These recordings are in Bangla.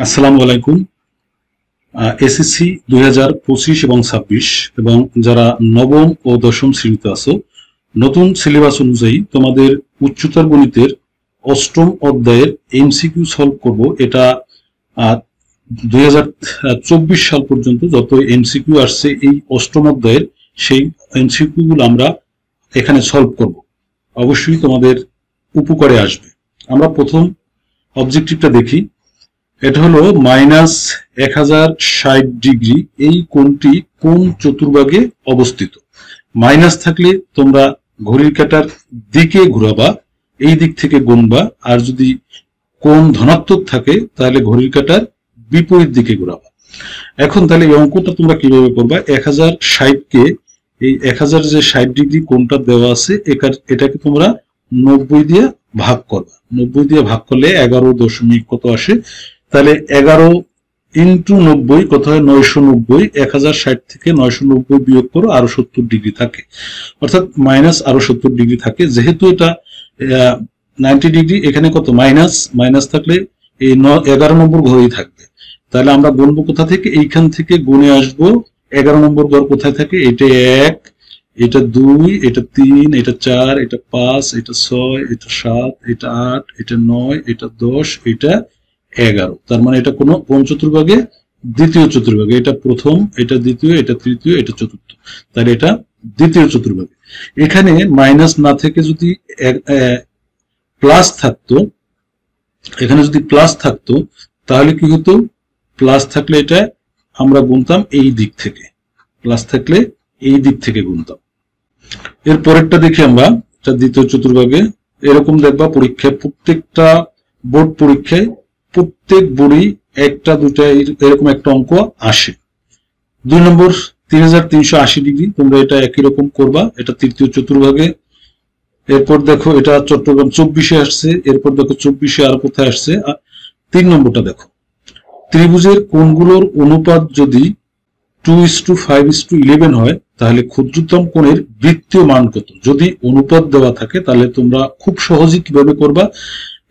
আসসালামু আলাইকুম। এসএসসি 2025 এবং 26 এবং যারা নবম ও দশম শ্রেণীতে আছো, নতুন সিলেবাস অনুযায়ী তোমাদের উচ্চতর গণিতের অষ্টম অধ্যায়ের এমসিকিউ সলভ করব। এটা 2024 সাল পর্যন্ত যত এমসিকিউ আসছে এই অষ্টম অধ্যায়ের সেই এমসিকিউ গুলো আমরা এখানে সলভ করব। অবশ্যই তোমাদের উপকারে আসবে। আমরা প্রথম অবজেক্টিভটা দেখি। এটা হলো -1060 ডিগ্রি। এই কোণটি কোন চতুর্ভাগে অবস্থিত? মাইনাস থাকলে তোমরা ঘড়ির কাঁটার দিকে ঘোরাবা, এই দিক থেকে গুনবা, আর যদি কোণ ধনাত্মক থাকে তাহলে ঘড়ির কাঁটার বিপরীত দিকে ঘোরাবা। এখন তাহলে এই অঙ্কটা তোমরা কিভাবে করবা? 1060 কে এই 1000 যে 60 ডিগ্রি কোণটা দেওয়া আছে এটাকে তোমরা 90 দিয়ে ভাগ করবা। 90 দিয়ে ভাগ করলে 11 দশমিক কত আসে? তাহলে 11 ইন্টু 90 কত হয়? 990। 1060 থেকে 990 বিয়োগ করো, আরো 70 ডিগ্রি থাকে, অর্থাৎ মাইনাস আরো 70 ডিগ্রি থাকে। যেহেতু এটা 90 ডিগ্রি, এখানে কত? মাইনাস থাকলে এই 11 নম্বর ঘরেই থাকবে। তাহলে আমরা গুনবো কোথা থেকে? এইখান থেকে গুনে আসবো। 11 নম্বর ঘর কোথায় থাকে? এটা 1, এটা 2, এটা 3, এটা 4, এটা 5, এটা 6, এটা 7, এটা 8, এটা 9, এটা 10, এটা 11। তার মানে এটা কোন চতুর্ভাগে? দ্বিতীয় চতুর্ভাগে। এটা প্রথম, এটা দ্বিতীয়, এটা তৃতীয়, এটা চতুর্থ। তাহলে এটা দ্বিতীয় চতুর্ভাগে। এখানে মাইনাস না থেকে যদি প্লাস থাকতো, এখানে যদি প্লাস থাকতো তাহলে কি হতো? প্লাস থাকলে এটা আমরা গুনতাম এই দিক থেকে, প্লাস থাকলে এই দিক থেকে গুনতাম। এর পরেরটা দেখি আমরা। এটা দ্বিতীয় চতুর্ভাগে। এরকম দেখবা পরীক্ষায়, প্রত্যেকটা বোর্ড পরীক্ষায় প্রত্যেক বোর্ডই একটা দুটা এরকম একটা অঙ্ক আসে। 2 নম্বর 3380 ডিগ্রি, তোমরা এটা একই রকম করবা। এটা তৃতীয় চতুর্ভাগে। এরপর দেখো এটা চট্টগ্রাম 24-এ আসছে। এরপর দেখো 24-এ আর কোথায় আসছে? 3 নম্বরটা দেখো। ত্রিভুজের কোণগুলোর অনুপাত যদি 2:5:11 হয় তাহলে ক্ষুদ্রতম কোণের বৃত্তীয় মান কত? যদি অনুপাত দেওয়া থাকে তাহলে তোমরা খুব সহজেই কিভাবে করবা?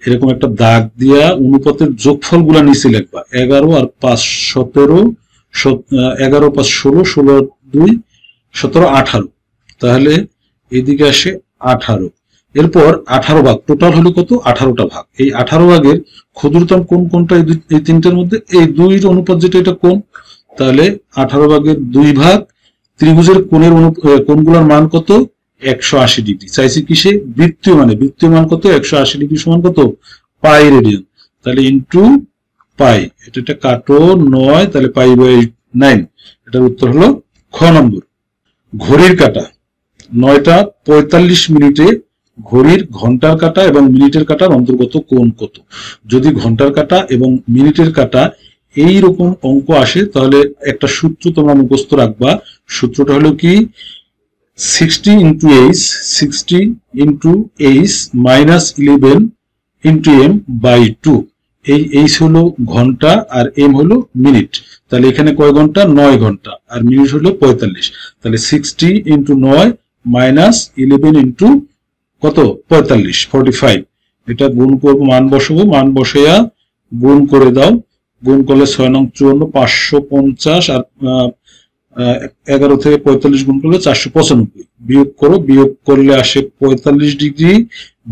এরকম একটা দাগ দিয়া অনুপাতের যোগফল গুলা নিচে লিখবা। 11 আর 5 17, 11 5 16, 16 2 17 18। তাহলে এদিকে আসে 18। এরপর 18 ভাগ, টোটাল হলো কত? 18টা ভাগ। এই 18 ভাগের ক্ষুদ্রতম কোণ কোনটা? এই তিনটার মধ্যে এই 2-এর অনুপাত যেটা, এটা কোণ। তাহলে 18 ভাগের 2 ভাগ। ত্রিভুজের কোণগুলোর মান কত? 180 ডিগ্রি। চাইছি কিসে? বৃত্তীয় মানে। বৃত্তীয় মান কত? 180 ডিগ্রি সমান কত? পাই রেডিয়ান। তাহলে ইন্টু পাই। এটা কাটো 9, তাহলে পাই/9। এটার উত্তর হলো খ নম্বর। ঘড়ির কাঁটা 9টা 45 মিনিটে ঘড়ির ঘন্টার কাঁটা এবং মিনিটের কাঁটার অন্তর্গত কোণ কত? যদি ঘন্টার কাঁটা এবং মিনিটের কাঁটা এই রকম অঙ্ক আসে তাহলে একটা সূত্র তোমরা মুখস্থ রাখবা। সূত্রটা হলো কি? 60 into h, 60 into h minus 11 into m by 2। এই h হলো ঘন্টা আর m হলো মিনিট। তাহলে এখানে কয় ঘন্টা? 9 ঘন্টা। আর মিনিট হলো 45। তাহলে 60 into 9 minus 11 into কত? 45, 45। এটা গুণ করবো, মান বসাবো। মান বসাইয়া গুণ করে দাও। গুণ করলে 6 নং 54, 550। আর 11 থেকে 45 গুণ করলে 495। বিয়োগ করো, বিয়োগ করলে আসে 45 ডিগ্রি,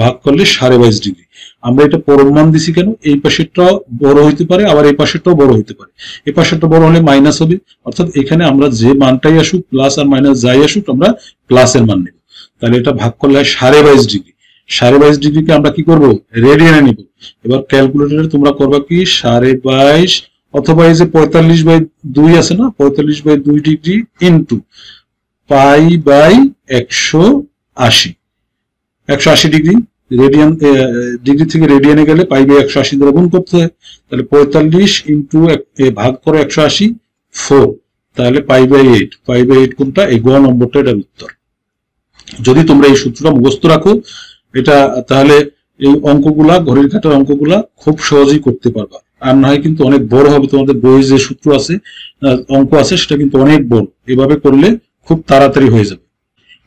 ভাগ করলে 22.5 ডিগ্রি। আমরা এটা পরম মান দিছি কেন? এই পাশেরটা বড় হইতে পারে, আবার এই পাশেরটাও বড় হইতে পারে। এই পাশেরটা বড় হলে মাইনাস হবে, অর্থাৎ এখানে আমরা যে মানটাই আসুক, প্লাস আর মাইনাস যাই আসুক, আমরা প্লাসের মান নেব। তাহলে এটা ভাগ করলে 22.5 ডিগ্রি। 22.5 ডিগ্রিকে আমরা কি করব? রেডিয়ানে নিব। এবার ক্যালকুলেটরে তোমরা করবা কি? 22.5 অথবা এই যে 45/2 আছে না, 45/2 ডিগ্রি ইন্টু পাই/180। 180 ডিগ্রি। রেডিয়ান ডিগ্রি থেকে রেডিয়ানে গেলে পাই/180 দ্বারা গুণ করতে হয়। তাহলে 45 ইন্টু ভাগ করো 180, 4। তাহলে পাই/8। পাই/8 কোনটা? এই গ নম্বরটা, এটার উত্তর। যদি তোমরা এই সূত্রটা মুখস্থ রাখো এটা, তাহলে এই অঙ্কগুলা, ঘড়ির কাঁটার অঙ্কগুলা খুব সহজেই করতে পারবা। আর না হয় কিন্তু অনেক বড় হবে। তোমাদের বইয়ে যে সূত্র আছে, অঙ্ক আছে, সেটা কিন্তু অনেক বড়। এভাবে করলে খুব তাড়াতাড়ি হয়ে যাবে।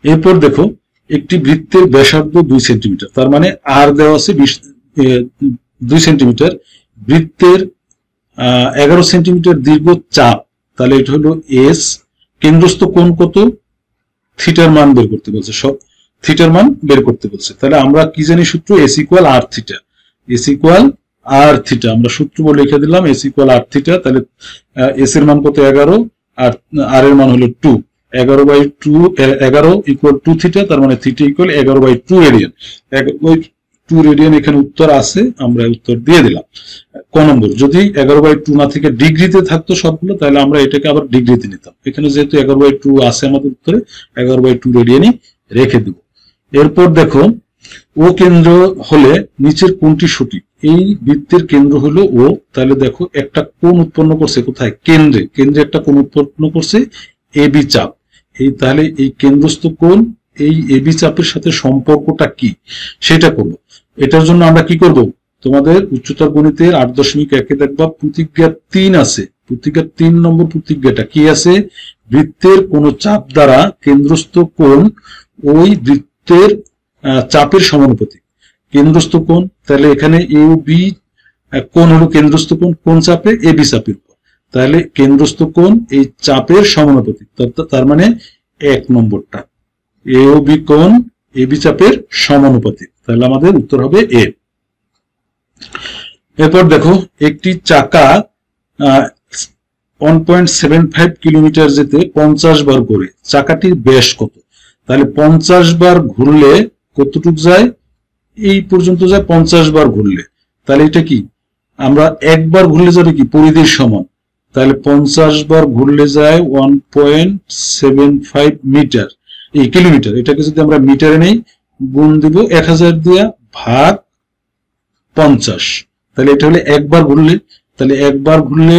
এরপর দেখো, একটি বৃত্তের ব্যাসার্ধ 2 সেন্টিমিটার, তার মানে আর দেওয়া আছে 2 সেন্টিমিটার। বৃত্তের 11 সেন্টিমিটার দীর্ঘ চাপ, তাহলে এটা হলো এস। কেন্দ্রস্থ কোণ কত, থিটার মান বের করতে বলছে, সব থিটার মান বের করতে বলছে। তাহলে আমরা কি জানি সূত্র, এস ইকুয়াল আর থিটা, এস ইকুয়াল আর থিটা, আমরা সূত্র বলে লিখে দিলাম এস ইকুয়াল আর থিটা। তাহলে এস এর মান কত 11 আর আর এর মান হলো 2, 11/2, 11 ইকুয়াল 2 থিটা, তার মানে থিটা ইকুয়াল 11/2 রেডিয়ান। 11/2 রেডিয়ান এখানে উত্তর আছে, আমরা উত্তর দিয়ে দিলাম। ক নম্বর, যদি 11/2 না থেকে ডিগ্রিতে থাকতো সবগুলো, তাহলে আমরা এটাকে আবার ডিগ্রিতে নিতাম। এখানে যেহেতু 11/2 আছে আমাদের উত্তরে, 11/2 রেডিয়ানই রেখে দেব। এরপর দেখো, ও কেন্দ্র হলে নিচের কোনটি সঠিক? এই বৃত্তের কেন্দ্র হলো ও, তাহলে দেখো একটা কোণ উৎপন্ন করছে কোথায়, কেন্দ্রে, কেন্দ্রে একটা কোণ উৎপন্ন করছে এবি চাপ। এই তাহলে এই কেন্দ্রস্থ কোণ এই এবি চাপের সাথে সম্পর্কটা কি সেটা করব। এটার জন্য আমরা কি করব, তোমাদের উচ্চতর গণিতের 8.1 দেখবা প্রতিজ্ঞা 3 আছে, প্রতিজ্ঞা 3 নম্বর প্রতিজ্ঞাটা কি আছে, বৃত্তের কোন চাপ দ্বারা কেন্দ্রস্থ কোণ ওই বৃত্তের চাপের সমানুপাতিক। কেন্দ্রস্থ কোণ, তাহলে এখানে এ ও বি কোণ হলো কেন্দ্রস্থ কোণ, কোন চাপে, এবি চাপের উপর, তাহলে কেন্দ্রস্থ কোণ এই চাপের সমানুপাতিক, তার মানে 1 নম্বরটা, এ ও বি কোণ এবি চাপের সমানুপাতিক, তাহলে আমাদের উত্তর হবে এ। এরপর দেখো, একটি চাকা 1.75 কিলোমিটার যেতে 50 বার ঘুরে, চাকাটির ব্যাস কত? তাহলে 50 বার ঘুরলে কতটুক যায়, এই পর্যন্ত যায় 50 বার ঘুরলে, তাহলে এটা কি, আমরা একবার ঘুরলে যাবে কি পরিধির সমান, তাহলে 50 বার ঘুরলে যায় 1.75 মিটার, এই কিলোমিটার, এটাকে যদি আমরা মিটারে নেই, গুণ দিব 1000 দিয়া ভাগ 50, তাহলে এটা হলে একবার ঘুরলে, তাহলে একবার ঘুরলে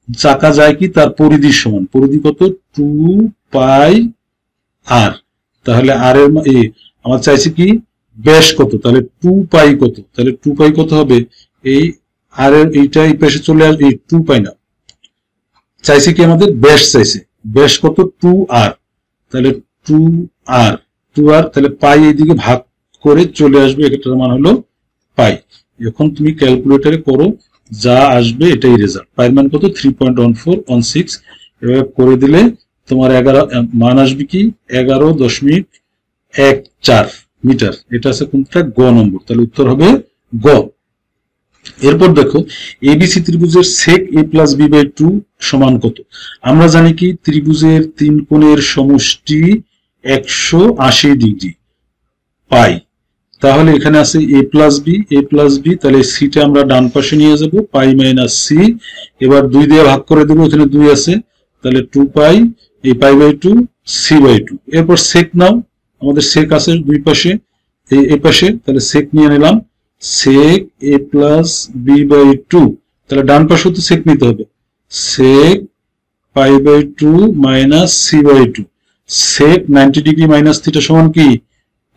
চাকা যায় কি তার পরিধির সমান, পরিধি কত 2 পাই আর, তাহলে আর এর আমার চাইছে কি ব্যাস কত, তাহলে 2 পাই কত, তাহলে 2 পাই কত হবে, এই আর এর এইটা এই পাশে চলে আসবে, এই 2 পাই না, চাইছে কি আমাদের ব্যাস চাইছে, ব্যাস কত 2 আর, তাহলে 2 আর, তাহলে পাই এইদিকে ভাগ করে চলে আসবে, এটার মান হলো পাই। এখন তুমি ক্যালকুলেটরে করো, যা আসবে এটাই রেজাল্ট। পাইয়ের মান কত 3.1416, এভাবে করে দিলে তোমার 11 মান আসবে কি 11.14 মিটার, এটা আছে কোনটা, গ নম্বর, তাহলে উত্তর হবে গ। এরপর দেখো, এবিসি ত্রিভুজের sec a plus b by 2 সমান কত? আমরা জানি কি ত্রিভুজের 3 কোণের সমষ্টি 180 ডিগ্রি পাই, তাহলে এখানে আছে a plus b, তাহলে সিটা আমরা ডান পাশে নিয়ে যাব, পাই মাইনাস সি, এবার 2 দিয়ে ভাগ করে দেবো, এখানে 2 আছে, তাহলে 2 পাই, এই পাই বাই 2 সি বাই 2। এরপর sec নাও, আমাদের sec আছে দুই পাশে, এই পাশে, তাহলে sec নিয়ে নিলাম, sec a plus b by 2, তাহলে ডান পাশে তো sec নিতে হবে, sec pi by 2 minus C by 2, sec 90 degree minus theta সমান কি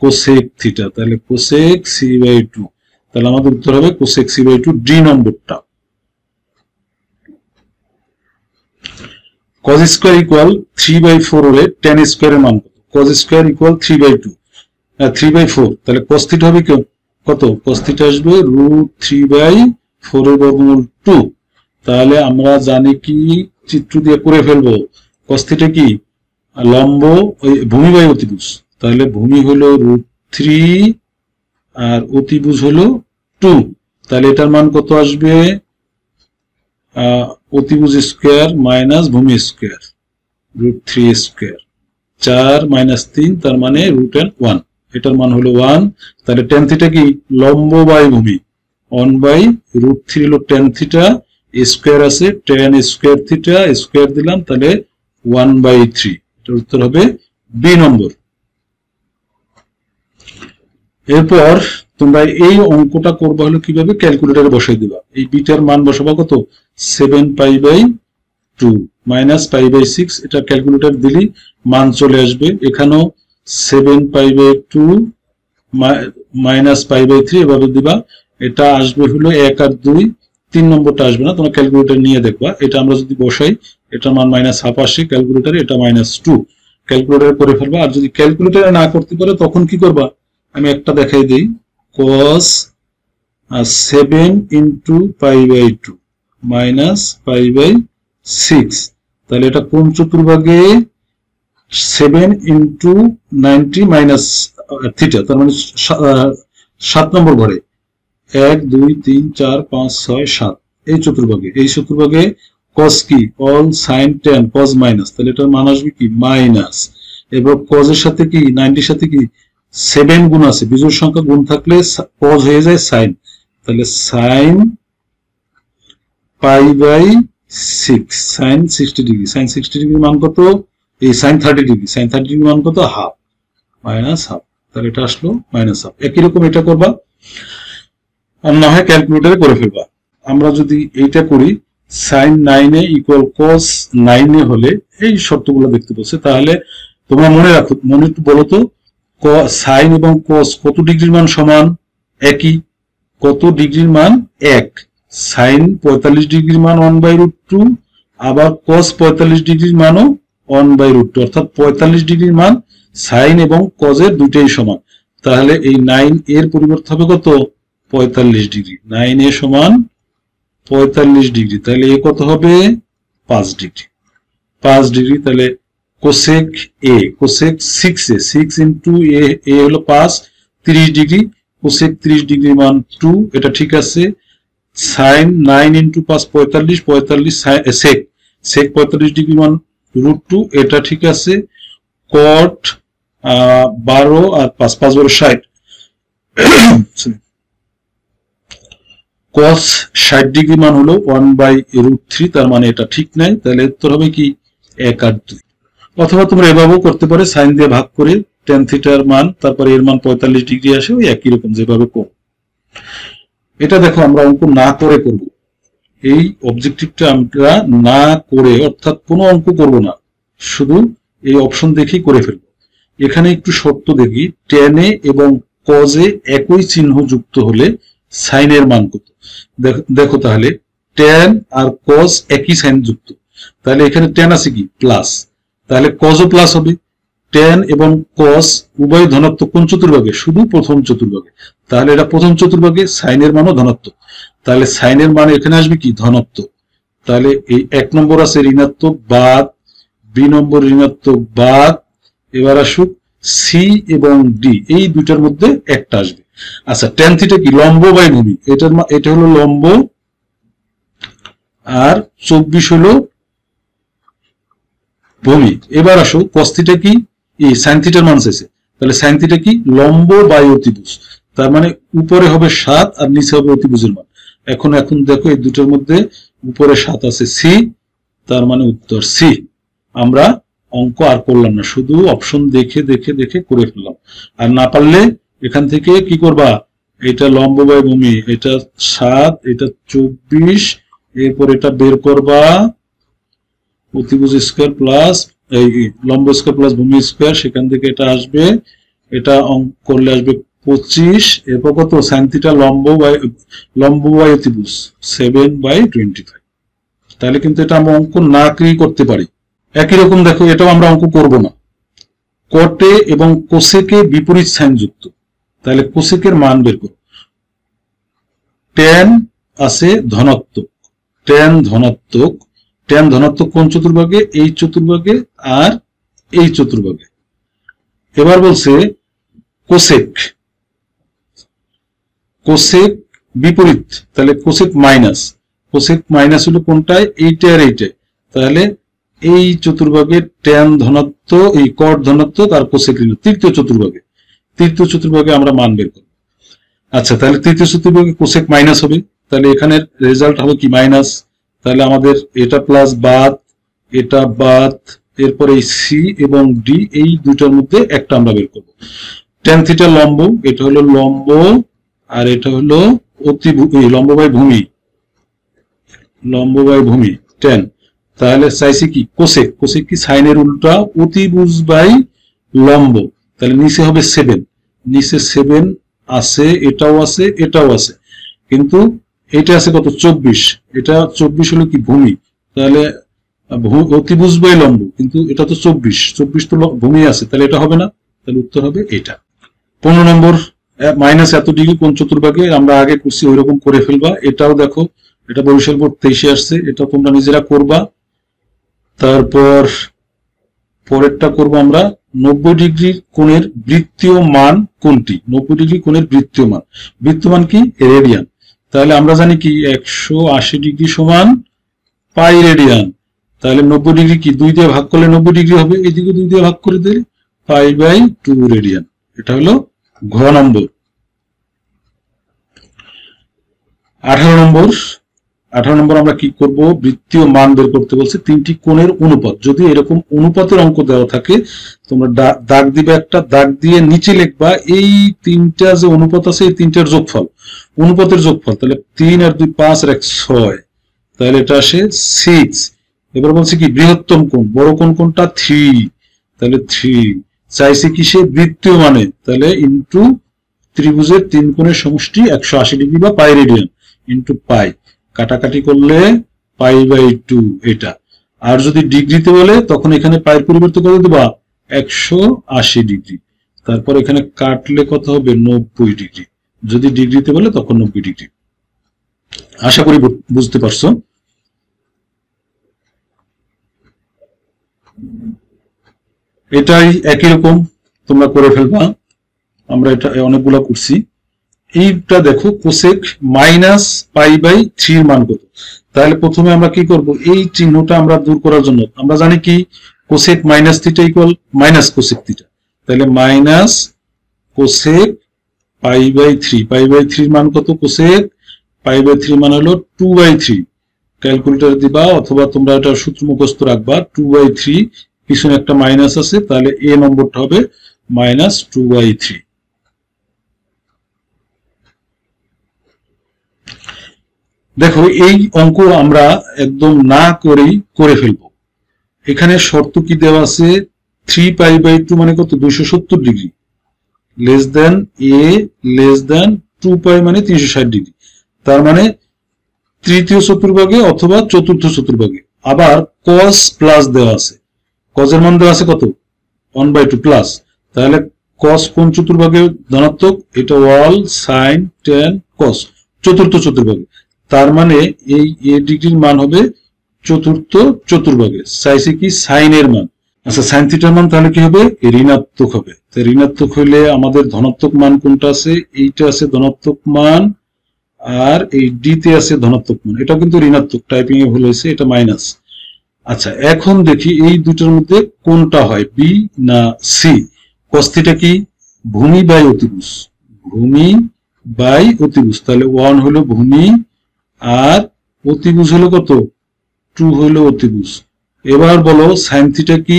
কোসেক থিটা, তাহলে কোসেক সি বাই 2, তাহলে আমাদের উত্তর হবে কোসেক সি বাই 2, ডি নম্বরটা। cos স্কয়ার ইকুয়াল 3/4 হলে tan স্কয়ারের মান কত? cos স্কয়ার ইকুয়াল 3/4, তাহলে cos থিটা হবে কত, cos থিটা আসবে √3/4 এর বর্গমূল 2, তাহলে আমরা জানি কি চিত্র দিয়ে করে ফেলবো, cos থিটা কি লম্ব ভূমি বাই অতিভুজ, তাহলে ভূমি হলো √3 আর অতিভুজ হলো 2, তাহলে এটার মান কত আসবে, অতিভুজ স্কয়ার মাইনাস ভূমি স্কয়ার, √3 স্কয়ার, 4 মাইনাস 3, তার মানে √1, এটার মান হলো 1, তাহলে tan থিটা কি লম্ব বাই ভূমি, 1/√3 হলো tan থিটা, স্কয়ার আছে tan স্কয়ার থিটা, স্কয়ার দিলাম, তাহলে 1/3, এটার উত্তর হবে বি নম্বর। এরপর তোমরা এই অঙ্কটা করবা হলো কিভাবে, ক্যালকুলেটরে বসাই দিবা, এই বিটার মান বসাবা কত 7 pi by 2 minus pi by 6, এটা ক্যালকুলেটর দিলি মান চলে আসবে, এখানেও 7 pi by 2 minus pi by 3 এভাবে দিবা, এটা আসবে হলো 1 আর 2, 3 নম্বরটা আসবে না, তোমরা ক্যালকুলেটর নিয়ে দেখবা, এটা আমরা যদি বসাই এটা মান -1/2 আসে ক্যালকুলেটরে, এটা -2, ক্যালকুলেটরে করে ফেলবা। আর যদি ক্যালকুলেটরে না করতে পারো তখন কি করবা, আমি একটা দেখাই দিই, cos 7 into pi by 2 minus pi by 6, তাহলে এটা কোন চতুর্ভাগে 7 ইন্টু 90 মাইনাস থিটা, তার মানে 7 নম্বর ঘরে 1 2 3 4 5 6 7 এই চতুর্ভাগে cos কি all sin tan cos minus, তাহলে এটার মান আসবে কি মাইনাস। এবার cos এর সাথে কি 90 এর সাথে কি 7 গুণ আছে, বিজোড় সংখ্যা গুণ থাকলে cos হয়ে যায় sin, তাহলে sin pi by 6 sin 60 degree, sin 60 ডিগ্রির মান কত, এই sin 30 ডিগ্রি, sin 30 ডিগ্রির মান কত হাফ, মাইনাস হাফ, তাহলে এটা আসলো মাইনাস হাফ। একই রকম এটা করবা, আর না হয় ক্যালকুলেটরে করে ফেলবা। আমরা যদি এইটা করি sin 9a equal cos 9a হলে এই শর্তগুলো দেখতে পাচ্ছে, তাহলে তোমরা মনে রাখো, মনে একটু বলো তো sin এবং cos কত ডিগ্রির মান সমান, একই, কত ডিগ্রির মান এক, sin 45 ডিগ্রির মান 1/√2, আবার cos 45 ডিগ্রির মানও 1/√2, অর্থাৎ 45 ডিগ্রির মান sin এবং cos এর দুটেই সমান। তাহলে এই 9 এর পরিবর্তে হবে কত 45 ডিগ্রি, 9a সমান 45 ডিগ্রি, তাহলে এ কত হবে 5 ডিগ্রি, 5 ডিগ্রি, তাহলে cosec a cosec 6a 6 into a হলো 5, 30 ডিগ্রি, cosec 30 ডিগ্রি মান 2, এটা ঠিক আছে। sin 9 ইন্টু 5 45, 45 sec 45 ডিগ্রি মান √2, এটা ঠিক আছে। cot 12 আর 5 5 12 60, cos 60 ডিগ্রি মান হলো 1/√3, তার মানে এটা ঠিক নাই, তাহলে উত্তর হবে কি 1 আর 2। অথবা তোমরা এভাবেও করতে পারো, সাইন দিয়ে ভাগ করে tan থিটার মান, তারপরে এর মান 45 ডিগ্রি আসে, ওই একই রকম যেভাবে করো। এটা দেখো আমরা অঙ্ক না করে করব, এই অবজেক্টিভটা আমরা না করে, অর্থাৎ কোনো অঙ্ক করব না, শুধু এই অপশন দেখেই করে ফেলবো। এখানে একটু শর্ত দেখি, tan এ এবং cos এ একই চিহ্ন যুক্ত হলে সাইন এর মান কত। দেখো তাহলে tan আর cos একই সাইন যুক্ত, তাহলে এখানে tan আছে কি প্লাস, তাহলে cos ও প্লাস হবে। tan এবং cos উভয় ধনাত্মক কোন চতুর্ভাগে, শুধু প্রথম চতুর্ভাগে, তাহলে এটা প্রথম চতুর্ভাগে সাইন এর মানও ধনাত্মক, তাহলে সাইন এর মান এখানে আসবে কি ধনাত্মক। তাহলে এই 1 নম্বর আছে ঋণাত্মক বাদ, 2 নম্বর ঋণাত্মক বাদ, এবার আসুক সি এবং ডি, এই দুইটার মধ্যে একটা আসবে। আচ্ছা tan থিটা কি লম্ব বাই ভূমি, এটা হলো লম্ব, আর 24 হলো ভূমি। এবার আসো cos থিটা কি, এই sin থিটার মান চাইছে, তাহলে sin থিটা কি লম্ব বাই অতিভুজ, তার মানে উপরে হবে 7 আর নিচে হবে অতিভুজের মান। এখন দেখো এই দুটোর মধ্যে উপরে 7 আছে সি, তার মানে উত্তর সি। আমরা অঙ্ক আর করলাম না, শুধু অপশন দেখে দেখে দেখে করে ফেললাম। আর না পারলে এখান থেকে কি করবা, এটা লম্ব বাই ভূমি, এটা 7, এটা 24, এরপর এটা বের করবা অতিভুজ স্কয়ার প্লাস এই লম্ব স্কয়ার প্লাস ভূমি স্কয়ার, সেখান থেকে এটা আসবে, এটা অঙ্ক করলে আসবে 25, এরপর কত sin থিটা লম্ব বাই অতিভুজ 7/25। তাহলে কিন্তু এটা আমরা অঙ্ক না করতে পারি। একই রকম দেখো এটাও আমরা অঙ্ক করব না, কটে এবং কোসেকে বিপরীত সাইন যুক্ত, তাহলে কোসেকের মান বের করো। tan আছে ধনাত্মক, tan ধনাত্মক কোন চতুর্ভাগে, এই চতুর্ভাগে আর এই চতুর্ভাগে। এবার বলছে কোসেক বিপরীত, তাহলে কোসেক মাইনাস হলো কোনটায়, এইটা আর এইটায়, তাহলে এই চতুর্ভাগে tan ধনাত্মক, এই কট ধনাত্মক আর কোসেক ঋণ, তৃতীয় চতুর্ভাগে আমরা মান বের করব। আচ্ছা তাহলে তৃতীয় চতুর্ভাগে কোসেক মাইনাস হবে, তাহলে এখানে রেজাল্ট হবে কি মাইনাস, তাহলে আমাদের এটা প্লাস বাদ, এটা বাদ, এরপর এই সি এবং ডি, এই দুইটার মধ্যে একটা আমরা বের করব। tan থিটা লম্ব, এটা হলো লম্ব, আর এটা হলো লম্ব বাই ভূমি tan, তাহলে চাইছি কি কোসেক কি সাইনের উল্টা, অতিভুজ বাই লম্ব, তাহলে নিচে হবে 7, নিচে 7 আছে, এটাও আছে, কিন্তু এটা আছে কত 24, এটা 24 হলো কি ভূমি, তাহলে অতিভুজ বাই লম্ব, কিন্তু এটা তো 24 তো ভূমি আছে, তাহলে এটা হবে না, তাহলে উত্তর হবে এটা। 15 নম্বর মাইনাস এত ডিগ্রি কোন চতুর্ভাগে, আমরা আগে করছি ওইরকম করে ফেলবা। এটাও দেখো এটা বরিশাল বোর্ড 23-এ আসছে, এটা তোমরা নিজেরা করবা। তারপর পরেরটা করব আমরা, 90 ডিগ্রি কোণের বৃত্তীয় মান কোনটি? 90 ডিগ্রি কোণের বৃত্তীয় মান, বৃত্তীয় মান কি? রেডিয়ান। তাহলে আমরা জানি কি 180 ডিগ্রি সমান পাই রেডিয়ান। তাহলে 90 ডিগ্রি কি 2 দিয়ে ভাগ করলে 90 ডিগ্রি হবে, এদিকে 2 দিয়ে ভাগ করে দিলে পাই/2 রেডিয়ান। এটা হলো ঘ নম্বর। 18 নম্বর আমরা কি করব? বৃত্তীয় মান বের করতে বলছে, তিনটি কোণের অনুপাত। যদি এরকম অনুপাতের অঙ্ক দেওয়া থাকে তোমরা দাগ দিবে, একটা দাগ দিয়ে নিচে লিখবা এই তিনটা যে অনুপাত আছে এই তিনটার যোগফল, অনুপাতের যোগফল। তাহলে 3 আর 2 5 আর 1 6, তাহলে এটা আসে 6। এবার বলছে কি বৃহত্তম কোণ, বড় কোণ কোনটা? 3, তাহলে 3 চাইছে কিসে? বৃত্তীয় মানে, তাহলে ইনটু ত্রিভুজের 3 কোণের সমষ্টি 180 ডিগ্রি বা পাই রেডিয়ান ইনটু পাই, কাটাকাটি করলে পাই/2 এটা। আর যদি ডিগ্রিতে বলে তখন এখানে পাইয়ের পরিবর্তে কত দেবা? 180 ডিগ্রি। তারপর এখানে কাটলে কত হবে? 90 ডিগ্রি। যদি ডিগ্রিতে বলে তখন 90 ডিগ্রি। আশা করি বুঝতে পারছো। এটাই একই রকম তোমরা করে ফেলবা, আমরা এটা অনেকগুলো করছি। এইটা দেখো কোসেক -পাই/3 মান কত? তাহলে প্রথমে আমরা কি করব? এই চিহ্নটা আমরা দূর করার জন্য আমরা জানি কি cosec -theta equal minus cosec theta. তাহলে মাইনাস কোসেক পাই/3, পাই/3 মান কত? কোসেক পাই/3 মান হলো 2/3। ক্যালকুলেটর দিবা অথবা তোমরা এটা সূত্র মুখস্থ রাখবা, 2/3 পিছনে একটা মাইনাস আছে, তাহলে এ নম্বরটা হবে -2/3। দেখো এই অঙ্ক আমরা একদম না করেই করে ফেলবো। এখানে শর্ত কি দেওয়া আছে? 3π/2 মানে কত? 270 ডিগ্রি, লেস দেন এ লেস দেন 2π মানে 360 ডিগ্রি। তার মানে তৃতীয় চতুর্ভাগে অথবা চতুর্থ চতুর্ভাগে। আবার cos প্লাস দেওয়া আছে, cos এর মান দেওয়া আছে কত? 1/2 প্লাস। তাহলে cos কোন চতুর্ভাগে ধনাত্মক? এটা ওয়াল sin tan cos, চতুর্থ চতুর্ভাগে। তার মানে এই এ ডিগ্রির মান হবে চতুর্থ চতুর্ভাগে। চাইছে কি সাইন এর মান। আচ্ছা সাইন থিটার মান তাহলে কি হবে? ঋণাত্মক হবে। তো ঋণাত্মক হইলে আমাদের ধনাত্মক মান কোনটা আছে? এইটা আছে ধনাত্মক মান, আর এই ডি তে আছে ধনাত্মক মান। এটা কিন্তু ঋণাত্মক, টাইপিং এ ভুল হয়েছে, এটা মাইনাস। আচ্ছা এখন দেখি এই দুটোর মধ্যে কোনটা হয়, বি না সি? cos থিটা কি? ভূমি বাই অতিভুজ, ভূমি বাই অতিভুজ। তাহলে 1 হলো ভূমি আর অতিভুজ হলো কত? 2 হলো অতিভুজ। এবার বলো সাইন থিটা কি?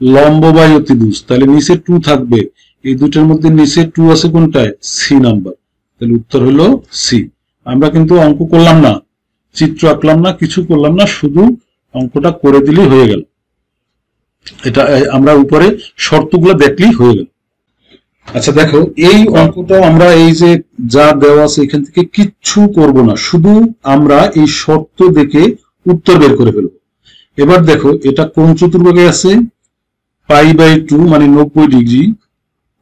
লম্ব বাই অতিভুজ। তাহলে নিচে 2 থাকবে, এই দুটোর মধ্যে নিচে 2 আছে কোনটায়? C number. তাহলে উত্তর হলো সি। আমরা কিন্তু অঙ্ক করলাম না, চিত্র আঁকলাম না, কিছু করলাম না, শুধু অঙ্কটা করে দিলেই হয়ে গেল। এটা আমরা উপরে শর্তগুলো দেখলেই হয়ে গেল। আচ্ছা দেখো এই অঙ্কটা আমরা এই যে যা দেওয়া আছে এখান থেকে কিচ্ছু করব না, শুধু আমরা এই শর্ত দেখে উত্তর বের করে ফেলবো। এবার দেখো এটা কোন চতুর্ভাগে আছে? পাই/2 মানে 90 ডিগ্রি,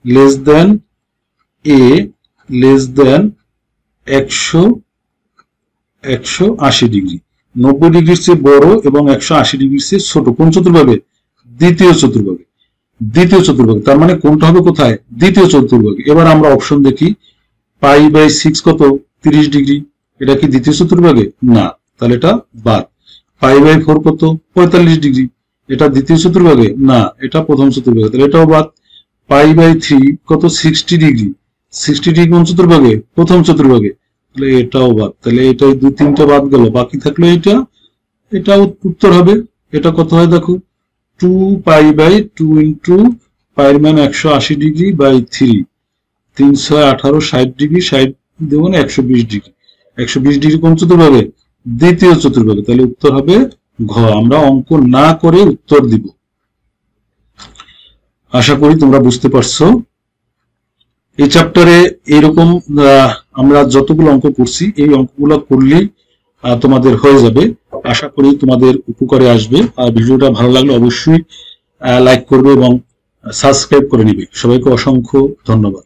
লেস দেন এ লেস দেন 180 ডিগ্রি। 90 ডিগ্রির চেয়ে বড় এবং 180 ডিগ্রির চেয়ে ছোট কোন চতুর্ভাগে? দ্বিতীয় চতুর্ভাগে। দ্বিতীয় চতুর্ভাগে, তার মানে কোনটা হবে কোথায়? দ্বিতীয় চতুর্ভাগে। এবার আমরা অপশন দেখি, পাই/6 কত? 30 ডিগ্রি। এটা কি দ্বিতীয় চতুর্ভাগে? না, তাহলে এটা বাদ। পাই/4 কত? 45 ডিগ্রি। এটা দ্বিতীয় চতুর্ভাগে? না, এটা প্রথম চতুর্ভাগে, তাহলে এটাও বাদ। পাই/3 কত? 60 ডিগ্রি। 60 ডিগ্রি কোন চতুর্ভাগে? প্রথম চতুর্ভাগে, তাহলে এটাও বাদ। তাহলে এটা 2-3টা বাদ গেল, বাকি থাকলো এটা, এটা উত্তর হবে। এটা কত হয় দেখো, 2π/2 ইন্টু পাইয়ের মান 180 ডিগ্রি বাই 3, 318 60 ডিগ্রি, 60 দেবো না 120 ডিগ্রি। 120 ডিগ্রি কোন চতুর্ভাগে? দ্বিতীয় চতুর্ভাগে। তাহলে উত্তর হবে ঘ। আমরা অঙ্ক না করে উত্তর দিব। আশা করি তোমরা বুঝতে পারছো। এই চ্যাপ্টারে এইরকম আমরা যতগুলো অঙ্ক করছি এই অঙ্কগুলো করলেই তোমাদের হয়ে যাবে। আশা করি তোমাদের উপকারে আসবে। আর ভিডিওটা ভালো লাগলে অবশ্যই লাইক করবে এবং সাবস্ক্রাইব করে নিবে। সবাইকে অসংখ্য ধন্যবাদ।